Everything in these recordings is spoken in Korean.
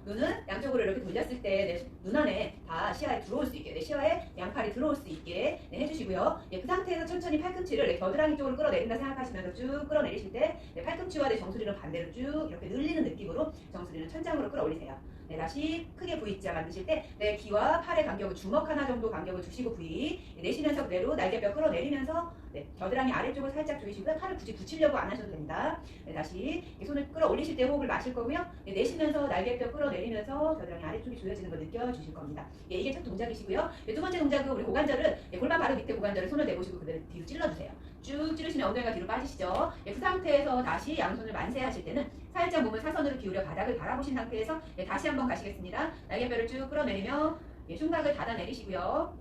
눈은 양쪽으로 이렇게 돌렸을 때 내 눈 안에 다 시야에 들어올 수 있게, 내 시야에 양팔이 들어올 수 있게 해주시고요. 그 상태에서 천천히 팔꿈치를 내 겨드랑이 쪽으로 끌어내린다 생각하시면서 쭉 끌어내리실 때 내 팔꿈치와 내 정수리는 반대로 쭉 이렇게 늘리는 느낌으로 정수리는 천장으로 끌어올리세요. 다시 크게 V자 만드실 때 내 귀와 팔의 간격을 주먹 하나 정도 간격을 두시고 V 내쉬면서 그대로 날개뼈 끌어내리면서 겨드랑이 아래쪽을 살짝 조이시고요. 팔을 굳이 붙이려고 안 하셔도 됩니다. 다시 손을 끌어올리실 때 호흡을 마실 거고요. 내쉬면서 날개뼈 끌어내리면서 겨드랑이 아래쪽이 조여지는 걸 느껴주실 겁니다. 이게 첫 동작이시고요. 두 번째 동작은 우리 고관절을 골반 바로 밑에 고관절을 손을 대보시고 그대로 뒤로 찔러주세요. 쭉 찌르시면 엉덩이가 뒤로 빠지시죠. 그 상태에서 다시 양손을 만세하실 때는 살짝 몸을 사선으로 기울여 바닥을 바라보신 상태에서 다시 한번 가시겠습니다. 날개뼈를 쭉 끌어내리며 흉곽을 닫아내리시고요.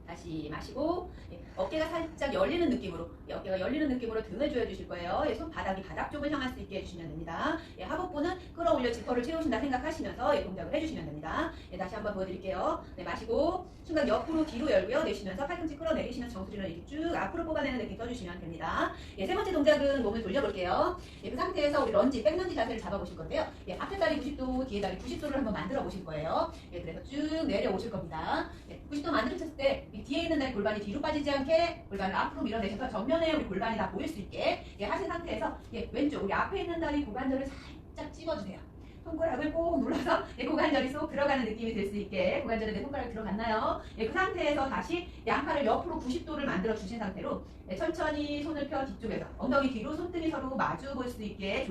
다시 마시고 어깨가 살짝 열리는 느낌으로 어깨가 열리는 느낌으로 등을 조여주실 거예요. 손바닥이 바닥 쪽을 향할 수 있게 해주시면 됩니다. 하복부는 끌어올려 지퍼를 채우신다 생각하시면서 동작을 해주시면 됩니다. 다시 한번 보여드릴게요. 마시고 흉곽 옆으로 뒤로 열고요. 내쉬면서 팔꿈치 끌어내리시면서 정수리를 이렇게 쭉 앞으로 뽑아내는 느낌 써주시면 됩니다. 세 번째 동작은 몸을 돌려볼게요. 그 상태에서 우리 런지, 백런지 자세를 잡아보실 건데요. 앞에 다리 90도, 뒤에 다리 90도를 한번 만들어 보실 거예요. 그래서 쭉 내려오실 겁니다. 90도 만들어졌을 때 뒤에 있는 날 골반이 뒤로 빠지지 않게 골반을 앞으로 밀어내셔서 정면에 우리 골반이 다 보일 수 있게 하신 상태에서 왼쪽 우리 앞에 있는 다리 고관절을 살짝 찝어주세요. 손가락을 꼭 눌러서 고관절이 쏙 들어가는 느낌이 들 수 있게 고관절에 내 손가락이 들어갔나요? 그 상태에서 다시 양팔을 옆으로 90도를 만들어 주신 상태로 천천히 손을 펴 뒤쪽에서 엉덩이 뒤로 손등이 서로 마주 볼 수 있게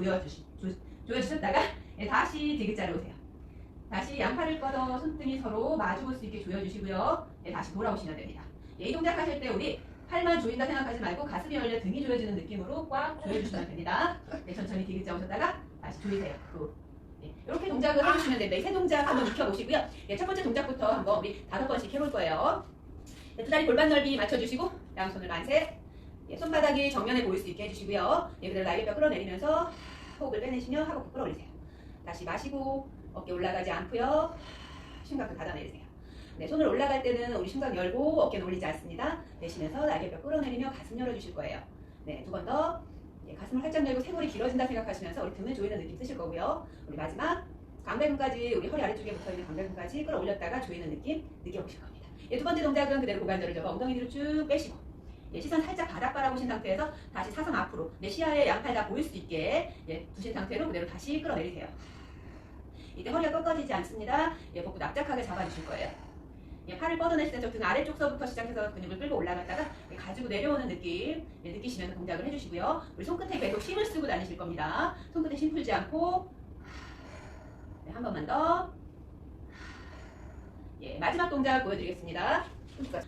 조여주셨다가 다시 디귿자로 오세요. 다시 양팔을 뻗어 손등이 서로 마주 볼 수 있게 조여주시고요. 다시 돌아오시면 됩니다. 이 동작 하실 때 우리 팔만 조인다 생각하지 말고 가슴이 열려 등이 조여지는 느낌으로 꽉 조여주시면 됩니다. 천천히 디귿자 오셨다가 다시 조이세요. 이렇게 동작을 해주시면 됩니다. 세 동작 한번 익혀보시고요. 첫 번째 동작부터 한번 우리 5번씩 해볼 거예요. 두 다리 골반 넓이 맞춰주시고 양손을 만세. 손바닥이 정면에 보일 수 있게 해주시고요. 그대로 날개뼈 끌어내리면서 호흡을 빼내시며 하복부 끌어올리세요. 다시 마시고 어깨 올라가지 않고요. 흉곽도 닫아내리세요. 손을 올라갈 때는 우리 흉곽 열고 어깨는 올리지 않습니다. 내쉬면서 날개뼈 끌어내리며 가슴 열어주실 거예요. 두 번 더. 가슴을 활짝 열고 쇄골이 길어진다 생각하시면서 우리 등을 조이는 느낌 쓰실 거고요. 우리 마지막 광배근까지 우리 허리 아래쪽에 붙어있는 광배근까지 끌어올렸다가 조이는 느낌 느껴보실 겁니다. 두 번째 동작은 그대로 고관절을 접어 엉덩이 뒤로 쭉 빼시고 시선 살짝 바닥 바라보신 상태에서 다시 사선 앞으로 내 시야에 양팔 다 보일 수 있게 두신 상태로 그대로 다시 끌어내리세요. 이때 허리가 꺾어지지 않습니다. 복부 납작하게 잡아주실 거예요. 팔을 뻗어내실 때 저 등 아래쪽서부터 시작해서 근육을 끌고 올라갔다가 가지고 내려오는 느낌 느끼시면서 동작을 해주시고요. 우리 손끝에 계속 힘을 쓰고 다니실 겁니다. 손끝에 힘 풀지 않고 한 번만 더. 마지막 동작 보여드리겠습니다.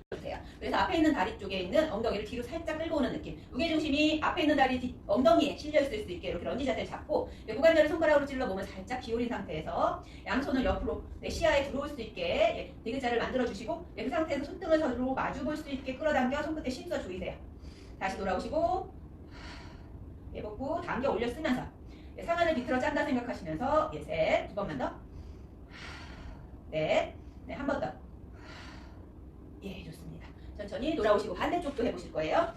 보세요. 그래서 앞에 있는 다리 쪽에 있는 엉덩이를 뒤로 살짝 끌고 오는 느낌. 무게중심이 앞에 있는 다리 엉덩이에 실려있을 수 있게 이렇게 런지 자세를 잡고 고관절을 손가락으로 찔러 몸을 살짝 기울인 상태에서 양손을 옆으로 내 시야에 들어올 수 있게 디귿자를 만들어주시고 그 상태에서 손등을 서로 마주 볼 수 있게 끌어당겨 손끝에 힘써 조이세요. 다시 돌아오시고 복부 당겨 올려 쓰면서 상안을 비틀어 짠다 생각하시면서 셋, 두 번만 더. 넷, 한 번 더. 좋습니다. 천천히 돌아오시고 반대쪽도 해보실 거예요.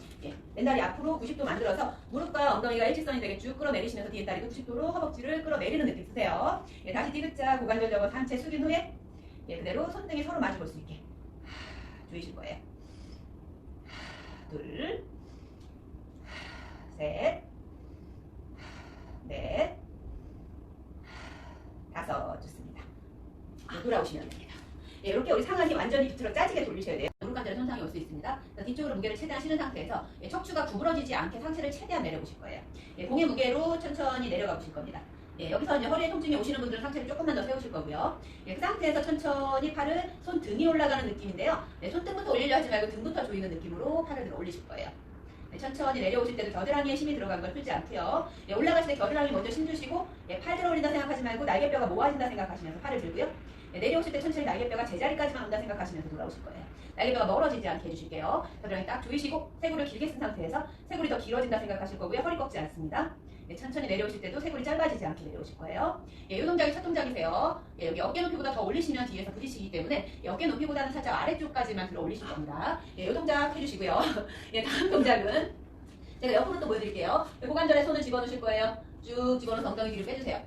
왼다리 앞으로 90도 만들어서 무릎과 엉덩이가 일직선이 되게 쭉 끌어내리시면서 뒤에 다리도 90도로 허벅지를 끌어내리는 느낌 쓰세요. 다시 디귿자 고관절 접어 상체 숙인 후에 그대로 손등이 서로 마주 볼 수 있게 조이실 거예요. 둘, 셋, 넷, 다섯. 좋습니다. 돌아오시면 됩니다. 이렇게 우리 상안이 완전히 비틀어 짜지게 돌리셔야 돼요. 무릎 관절에 손상이 올 수 있습니다. 뒤쪽으로 무게를 최대한 실은 상태에서 척추가 구부러지지 않게 상체를 최대한 내려보실 거예요. 공의 무게로 천천히 내려가 보실 겁니다. 여기서 이제 허리에 통증이 오시는 분들은 상체를 조금만 더 세우실 거고요. 그 상태에서 천천히 팔을 손 등이 올라가는 느낌인데요. 손등부터 올리려 하지 말고 등부터 조이는 느낌으로 팔을 들어 올리실 거예요. 천천히 내려오실 때도 겨드랑이에 힘이 들어간 걸 풀지 않고요. 올라가실 때 겨드랑이 먼저 힘주시고 팔 들어 올린다 생각하지 말고 날개뼈가 모아진다 생각하시면서 팔을 들고요. 내려오실 때 천천히 날개뼈가 제자리까지만 온다 생각하시면서 돌아오실 거예요. 날개뼈가 멀어지지 않게 해주실게요. 겨드랑이 딱 조이시고 쇄골을 길게 쓴 상태에서 쇄골이 더 길어진다 생각하실 거고요. 허리 꺾지 않습니다. 천천히 내려오실 때도 쇄골이 짧아지지 않게 내려오실 거예요. 이 동작이 첫 동작이세요. 여기 어깨 높이보다 더 올리시면 뒤에서 부딪히기 때문에 어깨 높이보다는 살짝 아래쪽까지만 들어 올리실 겁니다. 이 동작 해주시고요. 다음 동작은 제가 옆으로 또 보여드릴게요. 고관절에 손을 집어넣으실 거예요. 쭉 집어넣어서 엉덩이 뒤로 빼주세요.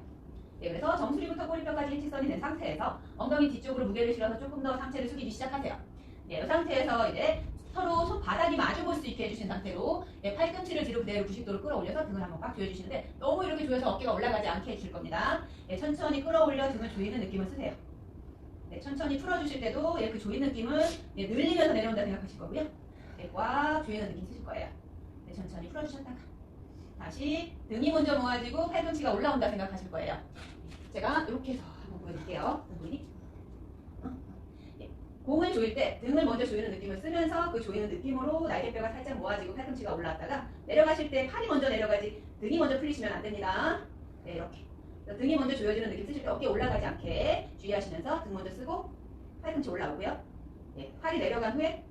네, 그래서 정수리부터 꼬리뼈까지 일직선이 된 상태에서 엉덩이 뒤쪽으로 무게를 실어서 조금 더 상체를 숙이기 시작하세요. 네, 이 상태에서 이제 서로 손바닥이 마주볼 수 있게 해주신 상태로 네, 팔꿈치를 뒤로 그대로 90도로 끌어올려서 등을 한번 꽉 조여주시는데 너무 이렇게 조여서 어깨가 올라가지 않게 해주실 겁니다. 네, 천천히 끌어올려 등을 조이는 느낌을 쓰세요. 네, 천천히 풀어주실 때도 그 조이는 느낌은 네, 늘리면서 내려온다 생각하실 거고요. 네, 꽉 조이는 느낌 쓰실 거예요. 네, 천천히 풀어주셨다가 다시 등이 먼저 모아지고 팔꿈치가 올라온다 생각하실 거예요. 제가 이렇게 해서 한번 보여드릴게요. 등분이. 공을 조일 때 등을 먼저 조이는 느낌을 쓰면서 그 조이는 느낌으로 날개뼈가 살짝 모아지고 팔꿈치가 올라왔다가 내려가실 때 팔이 먼저 내려가지 등이 먼저 풀리시면 안 됩니다. 네, 이렇게. 등이 먼저 조여지는 느낌 쓰실 때 어깨 올라가지 않게 주의하시면서 등 먼저 쓰고 팔꿈치 올라오고요. 네, 팔이 내려간 후에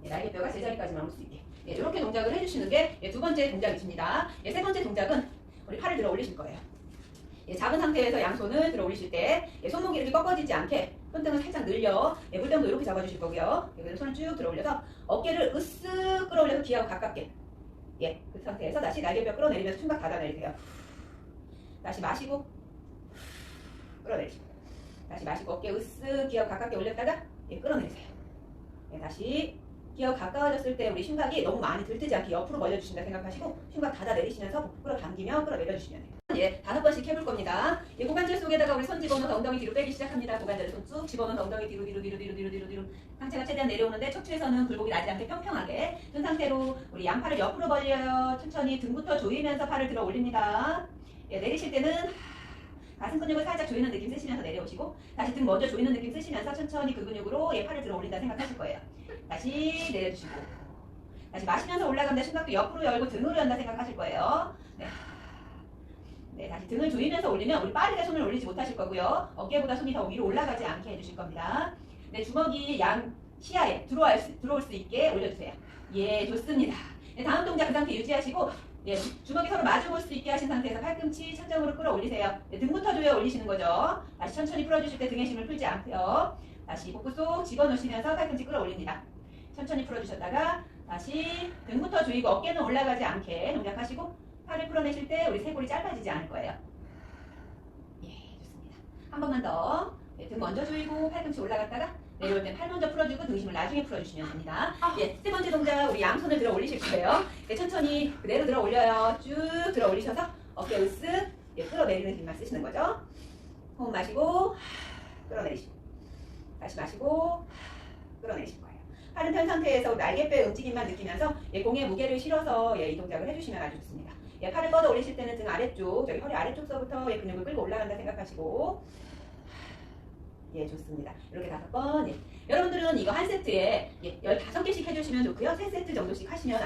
날개뼈가 제자리까지만 올 수 있게. 이렇게 동작을 해주시는 게 두 번째 동작이십니다. 세 번째 동작은 우리 팔을 들어 올리실 거예요. 잡은 상태에서 양손을 들어 올리실 때 손목이 이렇게 꺾어지지 않게 손등을 살짝 늘려 물등도 이렇게 잡아주실 거고요. 그래서 손을 쭉 들어 올려서 어깨를 으쓱 끌어올려서 귀하고 가깝게 그 상태에서 다시 날개뼈 끌어내리면서 흉곽 닫아내리세요. 다시 마시고 끌어내리시고 다시 마시고 어깨 으쓱 귀하고 가깝게 올렸다가 끌어내리세요. 다시 귀하고 가까워졌을 때 우리 흉곽이 너무 많이 들뜨지 않게 옆으로 벌려주신다 생각하시고 흉곽 닫아내리시면서 복부 끌어당기며 끌어내려주시면 돼요. 5번씩 해볼 겁니다. 고관절 속에다가 우리 손 집어넣어서 엉덩이 뒤로 빼기 시작합니다. 고관절을 손 쭉 집어넣어서 엉덩이 뒤로 상체가 최대한 내려오는데 척추에서는 굴곡이 나지 않게 평평하게 든 상태로 우리 양팔을 옆으로 벌려요. 천천히 등부터 조이면서 팔을 들어 올립니다. 내리실 때는 가슴 근육을 살짝 조이는 느낌 쓰시면서 내려오시고 다시 등 먼저 조이는 느낌 쓰시면서 천천히 그 근육으로 팔을 들어 올린다 생각하실 거예요. 다시 내려주시고 다시 마시면서 올라간다. 심각도 옆으로 열고 등으로 연다 생각하실 거예요. 다시 등을 조이면서 올리면 우리 빠르게 손을 올리지 못하실 거고요. 어깨보다 손이 더 위로 올라가지 않게 해주실 겁니다. 주먹이 양 시야에 들어올 수 있게 올려주세요. 좋습니다. 다음 동작 그 상태 유지하시고 주먹이 서로 마주볼 수 있게 하신 상태에서 팔꿈치 천장으로 끌어올리세요. 등부터 조여 올리시는 거죠. 다시 천천히 풀어주실 때 등의 힘을 풀지 않고요. 다시 복부 속 집어넣으시면서 팔꿈치 끌어올립니다. 천천히 풀어주셨다가 다시 등부터 조이고 어깨는 올라가지 않게 동작하시고 팔을 풀어내실 때 우리 쇄골이 짧아지지 않을 거예요. 좋습니다. 한 번만 더. 등 먼저 조이고 팔꿈치 올라갔다가 내려올 때 팔 먼저 풀어주고 등심을 나중에 풀어주시면 됩니다. 세 번째 동작 우리 양손을 들어 올리실 거예요. 천천히 그대로 들어 올려요. 쭉 들어 올리셔서 어깨 으쓱 끌어내리는 힘만 쓰시는 거죠. 호흡 마시고 끌어내리시고 다시 마시고 끌어내리실 거예요. 팔은 편 상태에서 날개뼈의 움직임만 느끼면서 공에 무게를 실어서 이 동작을 해주시면 아주 좋습니다. 팔을 뻗어 올리실 때는 등 아래쪽, 저기 허리 아래쪽서부터 근육을 끌고 올라간다 생각하시고 좋습니다. 이렇게 5번. 여러분들은 이거 한 세트에 15개씩 해주시면 좋고요. 3세트 정도씩 하시면